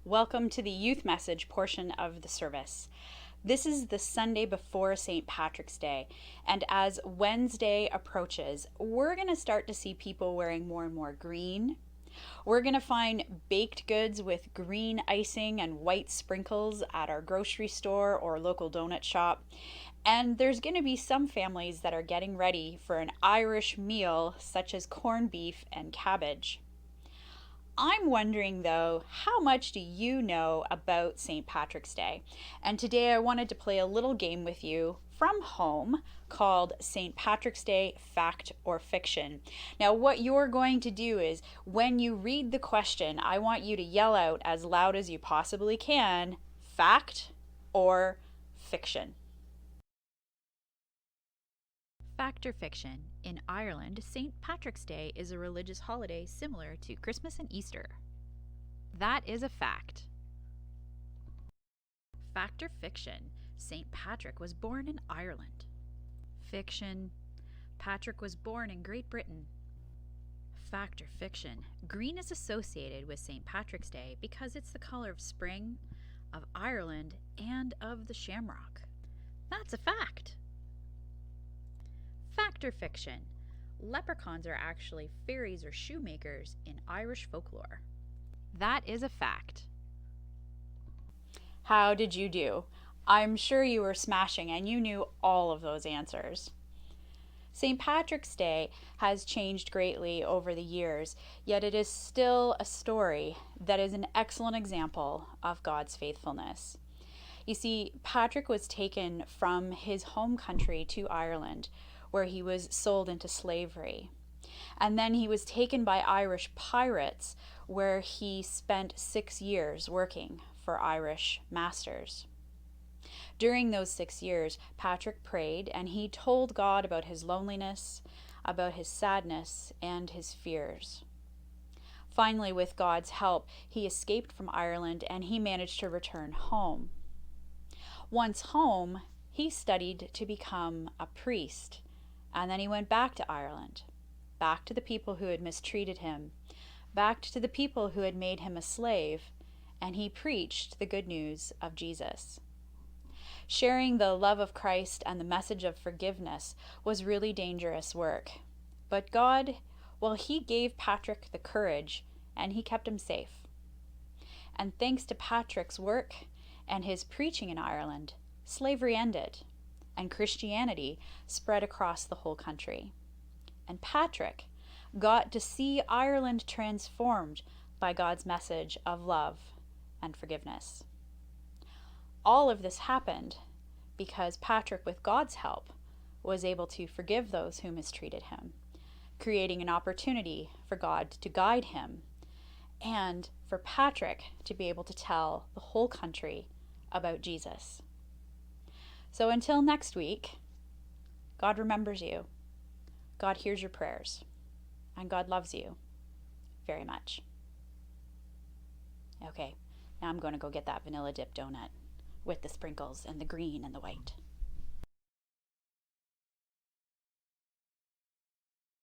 Welcome to the youth message portion of the service. This is the Sunday before St. Patrick's Day, and as Wednesday approaches, we're going to start to see people wearing more and more green. We're going to find baked goods with green icing and white sprinkles at our grocery store or local donut shop. And there's going to be some families that are getting ready for an Irish meal such as corned beef and cabbage. I'm wondering though, how much do you know about St. Patrick's Day? And today I wanted to play a little game with you from home called St. Patrick's Day Fact or Fiction. Now, what you're going to do is when you read the question, I want you to yell out as loud as you possibly can, fact or fiction. Fact or fiction? In Ireland, St. Patrick's Day is a religious holiday similar to Christmas and Easter. That is a fact. Fact or fiction? St. Patrick was born in Ireland. Fiction. Patrick was born in Great Britain. Fact or fiction? Green is associated with St. Patrick's Day because it's the color of spring, of Ireland, and of the shamrock. That's a fact. Fact or fiction? Leprechauns are actually fairies or shoemakers in Irish folklore. That is a fact. How did you do? I'm sure you were smashing and you knew all of those answers. St. Patrick's Day has changed greatly over the years, yet it is still a story that is an excellent example of God's faithfulness. You see, Patrick was taken from his home country to Ireland, where he was sold into slavery. And then he was taken by Irish pirates, where he spent 6 years working for Irish masters. During those 6 years, Patrick prayed and he told God about his loneliness, about his sadness, and his fears. Finally, with God's help, he escaped from Ireland and he managed to return home. Once home, he studied to become a priest, and then he went back to Ireland, back to the people who had mistreated him, back to the people who had made him a slave, and he preached the good news of Jesus. Sharing the love of Christ and the message of forgiveness was really dangerous work. But God, well, he gave Patrick the courage and he kept him safe. And thanks to Patrick's work and his preaching in Ireland, slavery ended and Christianity spread across the whole country. And Patrick got to see Ireland transformed by God's message of love and forgiveness. All of this happened because Patrick, with God's help, was able to forgive those who mistreated him, creating an opportunity for God to guide him and for Patrick to be able to tell the whole country about Jesus. So until next week, God remembers you, God hears your prayers, and God loves you very much. Okay, now I'm going to go get that vanilla dip donut with the sprinkles and the green and the white.